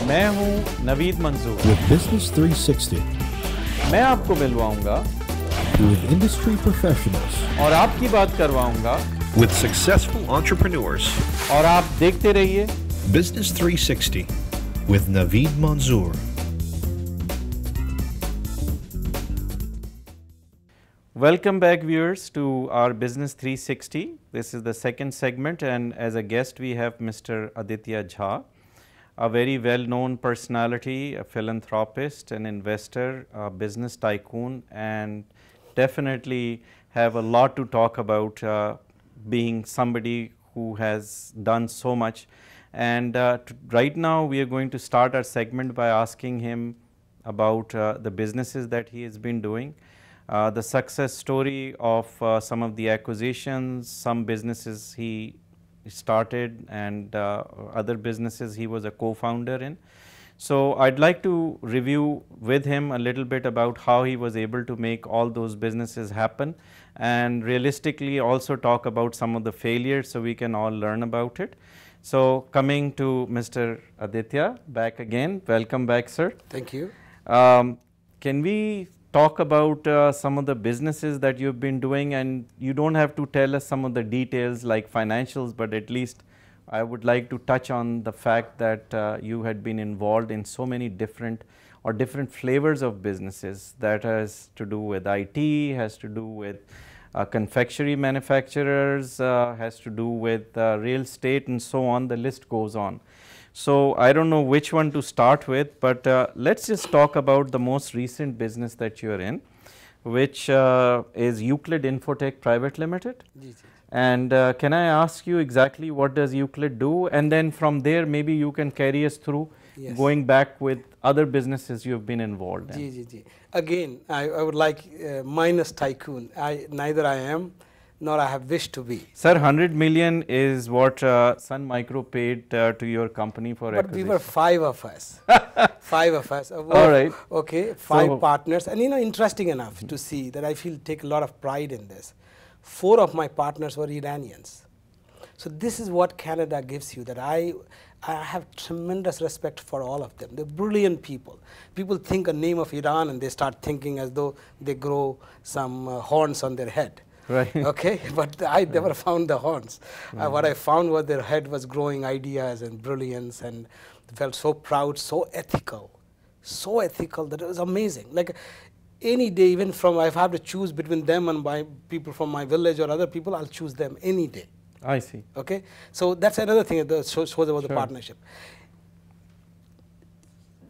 मैं हूं नवीद मंजूर। With Business 360, मैं आपको मिलवाऊंगा with industry professionals, और आपकी बात करवाऊंगा with successful entrepreneurs. और आप देखते रहिए Business 360 with Naveed Manzoor. Welcome back, viewers, to our Business 360. This is the second segment, and as a guest we have Mr. Aditya Jha, a very well-known personality, a philanthropist, an investor, a business tycoon, and definitely have a lot to talk about, being somebody who has done so much. And right now we are going to start our segment by asking him about the businesses that he has been doing, the success story of some of the acquisitions, some businesses he started, and other businesses he was a co-founder in. So I'd like to review with him a little bit about how he was able to make all those businesses happen, and realistically also talk about some of the failures so we can all learn about it. So coming to Mr. Aditya, back again, welcome back, sir. Thank you. Can we talk about some of the businesses that you've been doing, and you don't have to tell us some of the details like financials, but at least I would like to touch on the fact that you had been involved in so many different flavors of businesses that has to do with IT, has to do with confectionery manufacturers, has to do with real estate and so on, the list goes on. So I don't know which one to start with, but let's just talk about the most recent business that you're in, which is Euclid Infotech Private Limited. And can I ask you exactly what does Euclid do? And then from there maybe you can carry us through going back with other businesses you've been involved in. Again, I would like minus tycoon. Neither I am nor I have wished to be. Sir, 100 million is what Sun Micro paid to your company for acquisition. But we were five of us. Five of us. All right. Okay, five partners. And interesting enough to see that I take a lot of pride in this. 4 of my partners were Iranians. So this is what Canada gives you, that I have tremendous respect for all of them. They're brilliant people. People think a name of Iran and they start thinking as though they grow some horns on their head. Right. Okay, but I never found the horns. What I found was their head was growing ideas and brilliance, and felt so proud, so ethical that it was amazing. Like any day, even from if I have to choose between them and my people from my village or other people, I'll choose them any day. I see. Okay, so that's another thing that shows about the partnership.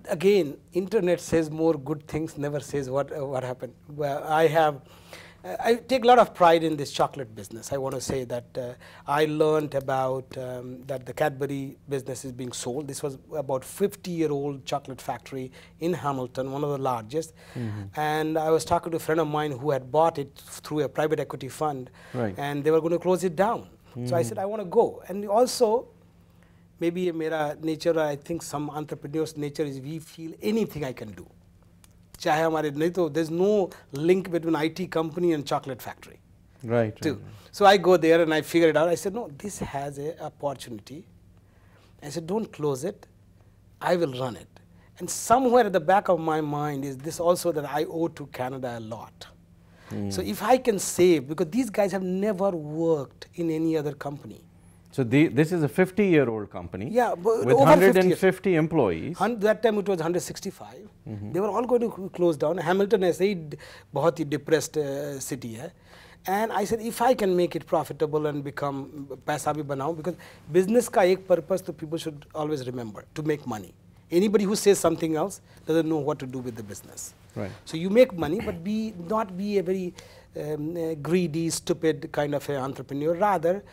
Again, internet says more good things, never says what happened. Well, I take a lot of pride in this chocolate business. I want to say that I learned about that the Cadbury business is being sold. This was about 50-year-old chocolate factory in Hamilton, one of the largest. And I was talking to a friend of mine who had bought it through a private equity fund, and they were going to close it down. So I said, I want to go. And also, maybe mera nature, I think some entrepreneurs' nature is we feel anything I can do. There's no link between IT company and chocolate factory. Right. So I go there and I figure it out. I said, no, this has an opportunity. I said, don't close it. I will run it. And somewhere at the back of my mind is this also, that I owe to Canada a lot. So if I can save, because these guys have never worked in any other company. So this is a 50-year-old company, but with 150 employees. That time it was 165. They were all going to close down. Hamilton is a very depressed city. And I said, if I can make it profitable and become paisa bhi banao, because business ka ek purpose to people should always remember, to make money. Anybody who says something else doesn't know what to do with the business. Right. So you make money, but not be a very greedy, stupid kind of entrepreneur. Rather,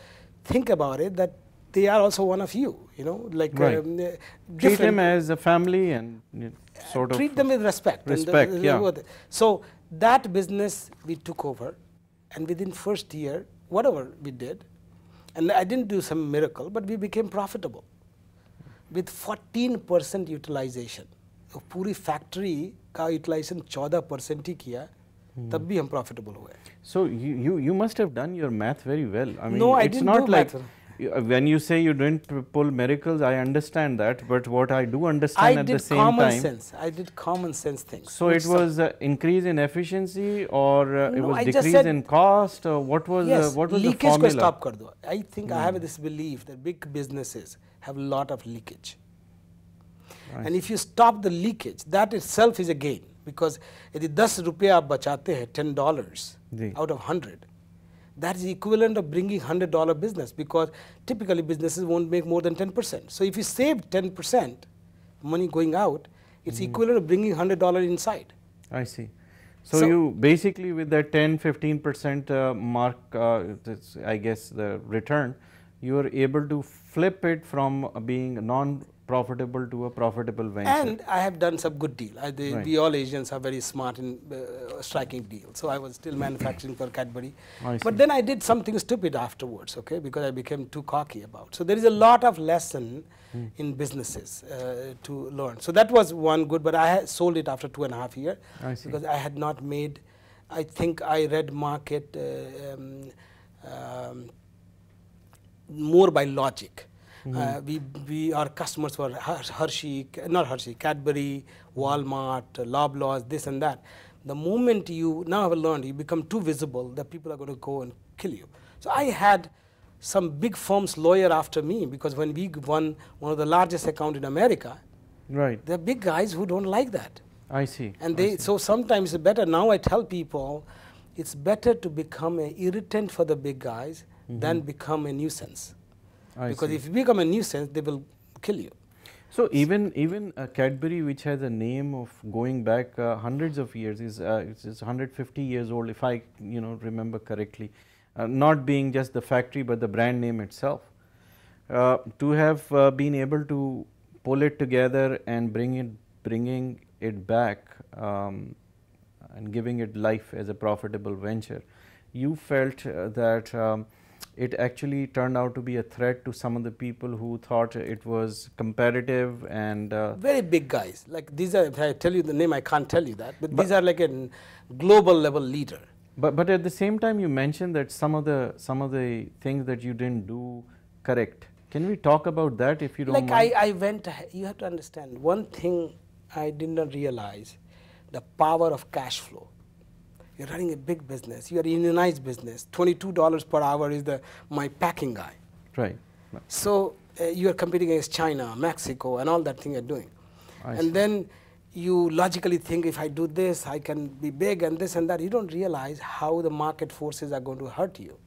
think about it that they are also one of you, like treat them as a family and sort of treat them with respect. So that business we took over, and within first year, whatever we did, and I didn't do some miracle, but we became profitable with 14% utilization. पूरी factory का utilization 14% ही किया, तब भी हम profitable हुए. So you must have done your math very well. I mean, no, I it's didn't not do like math. when you say you didn't pull miracles, I understand that, but what I do understand I at the did same common time. sense. I did common sense things. So it was increase in efficiency, or it No, was I just decrease said- in cost, or what was Yes, what was the leakage ko formula? stop kar do. I think I have this belief that big businesses have a lot of leakage. And if you stop the leakage, that itself is a gain. Because यदि 10 रुपया आप बचाते हैं, $10 जी. out of 100, that is equivalent of bringing $100 business, because typically businesses won't make more than 10%. So if you save 10% money going out, it's equivalent of bringing $100 inside. I see. So you basically, with that 10-15% mark, I guess the return, you are able to flip it from being non-profitable to a profitable venture. And I have done some good deal. Right. We all Asians are very smart in striking deals. So I was still manufacturing for Cadbury. I see. But then I did something stupid afterwards, okay, because I became too cocky about. So there is a lot of lesson in businesses to learn. So that was one good, but I had sold it after 2.5 years I see. because I had not made, I think I read market more by logic. Our customers were Cadbury, Walmart, Loblaws, this and that. The moment you now have learned, you become too visible, that people are going to go and kill you. So I had some big firms lawyer after me, because when we won one of the largest account in America, Right. there are big guys who don't like that. I see. And I see. so sometimes it's better. Now I tell people, it's better to become an irritant for the big guys than become a nuisance. Because if you become a nuisance, they will kill you. So even Cadbury, which has a name of going back hundreds of years, is 150 years old, if I remember correctly, not being just the factory but the brand name itself. To have been able to pull it together and bringing it back and giving it life as a profitable venture, you felt that it actually turned out to be a threat to some of the people who thought it was competitive and very big guys. Like these are, if I tell you the name, I can't tell you that, but these are like a global level leader. But at the same time, you mentioned that some of the things that you didn't do correct. Can we talk about that, if you don't mind? I went, you have to understand, one thing I did not realize, the power of cash flow. You're running a big business, you're a unionized business, $22 per hour is my packing guy. Right. So you're competing against China, Mexico, and all that thing you're doing. And then you logically think, if I do this, I can be big and this and that. You don't realize how the market forces are going to hurt you.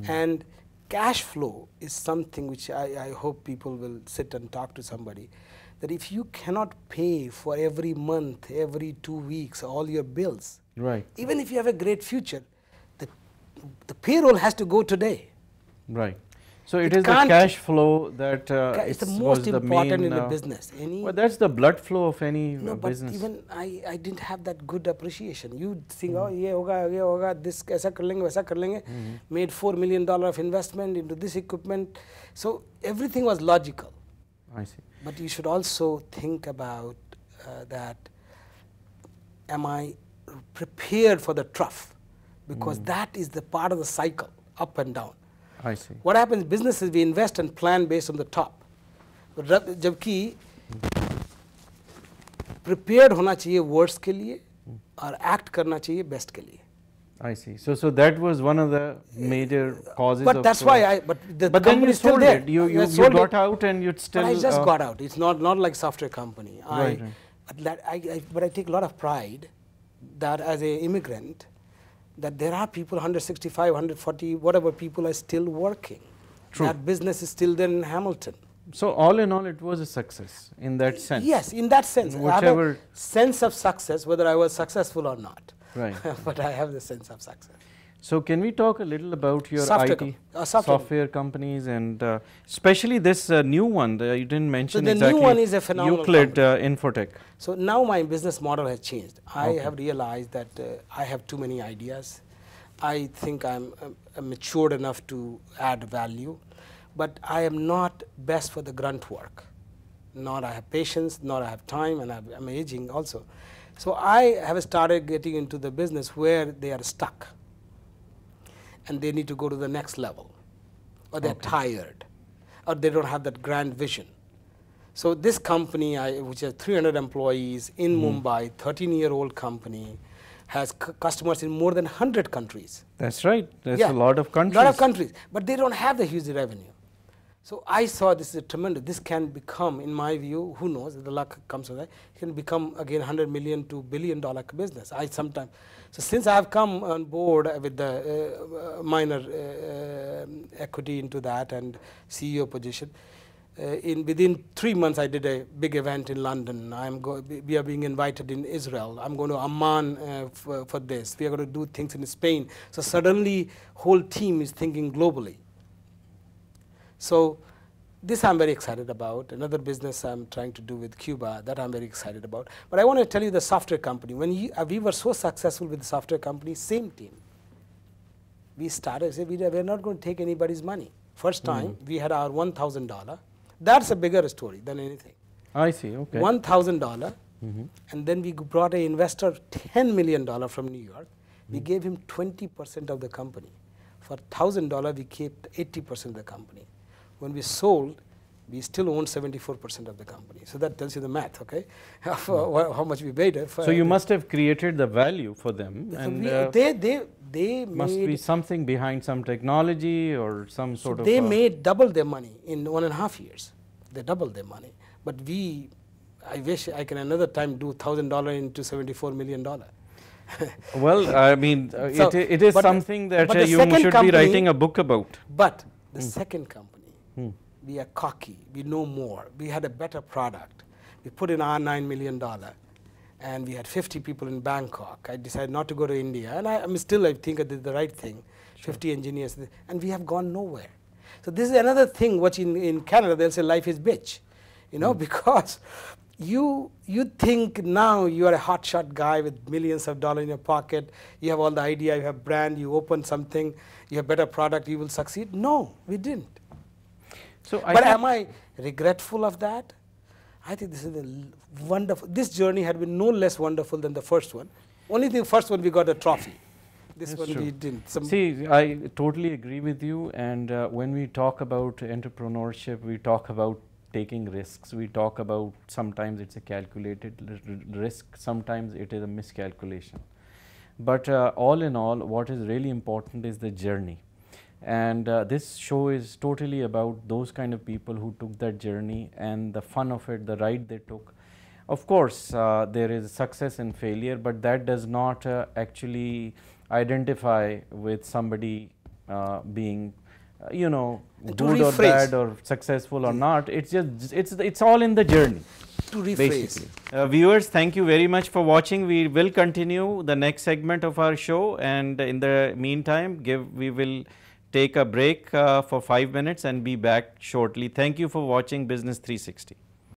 And cash flow is something which I hope people will sit and talk to somebody, that if you cannot pay for every month, every 2 weeks, all your bills, Right. even if you have a great future, the payroll has to go today. Right. So it It is the can't- cash flow that It's the was most the important main, in the business. Well, that's the blood flow of any No, but business. even I didn't have that good appreciation. You think, oh, ye hoga, this aisa kar lenge, waisa kar lenge. Made $4 million of investment into this equipment. So everything was logical. I see. But you should also think about that, am I prepared for the trough? Because that is the part of the cycle, up and down. I see. What happens, businesses, we invest and plan based on the top. जबकि prepared होना चाहिए worst के लिए और act करना चाहिए best के लिए. I see. So that was one of the major causes But of. that's why but the but then company you is still sold there. it. You sold got it. out and you'd still. But I just got out. It's not like software company. Right, But I take a lot of pride that as an immigrant, that there are people 165, 140, whatever people are still working. True. That business is still there in Hamilton. So all in all, it was a success in that sense. Yes, in that sense. I have Whichever. a sense of success, whether I was successful or not. Right. But I have the sense of success. So can we talk a little about your Software IT software. companies, and especially this new one that you didn't mention the exactly. new one is a phenomenal Euclid Infotech. So now my business model has changed. I have realized that I have too many ideas. I think I'm matured enough to add value, but I am not best for the grunt work. Not I have patience, not I have time, and I'm aging also. So I have started getting into the business where they are stuck and they need to go to the next level. or they're tired, or they don't have that grand vision. So this company, which has 300 employees in Mumbai, 13-year-old company, has customers in more than 100 countries. That's right. That's a lot of countries. A lot of countries, but they don't have the huge revenue. So I saw this is a tremendous, this can become, in my view, who knows, if the luck comes from that, it can become again $100 million to $1 billion business. So since I have come on board with the minor equity into that and CEO position, within 3 months I did a big event in London. We are being invited in Israel. I'm going to Amman for this. We are going to do things in Spain. So suddenly whole team is thinking globally. So this I'm very excited about. Another business I'm trying to do with Cuba that I'm very excited about. But I want to tell you the software company. When we were so successful with the software company, same team. We started, said we're not going to take anybody's money. First time we had our $1,000. That's a bigger story than anything. I see, okay. $1,000, and then we brought an investor $10 million from New York. We gave him 20% of the company. For $1,000, we kept 80% of the company. When we sold, we still owned 74% of the company. So that tells you the math, okay? How much we paid. So you must have created the value for them. And they must be something behind, some technology or some sort of. They made double their money in 1.5 years. They doubled their money. But I wish I can another time do $1,000 into $74 million. Well, I mean, so, it is something that you should be writing a book about. But the second company, we are cocky, we know more, we had a better product. We put in our $9 million. And we had 50 people in Bangkok. I decided not to go to India, and I think I did the right thing. Sure. 50 engineers, and we have gone nowhere. So this is another thing. Which in Canada they'll say life is bitch, because you think now you are a hotshot guy with millions of dollars in your pocket. You have all the idea, you have brand, you open something, you have better product, you will succeed. No, we didn't. So, am I regretful of that? I think this is a wonderful. This journey had been no less wonderful than the first one. Only the first one we got a trophy. This one we didn't. See, I totally agree with you. And when we talk about entrepreneurship, we talk about taking risks. We talk about sometimes it's a calculated risk, sometimes it is a miscalculation. But all in all, what is really important is the journey. And this show is totally about those kind of people who took that journey and the fun of it, the ride they took. Of course, there is success and failure, but that does not actually identify with somebody being, good or bad or successful or not. It's just, it's all in the journey. To rephrase. Viewers, thank you very much for watching. We will continue the next segment of our show, and in the meantime, we will take a break for 5 minutes and be back shortly. Thank you for watching Business 360.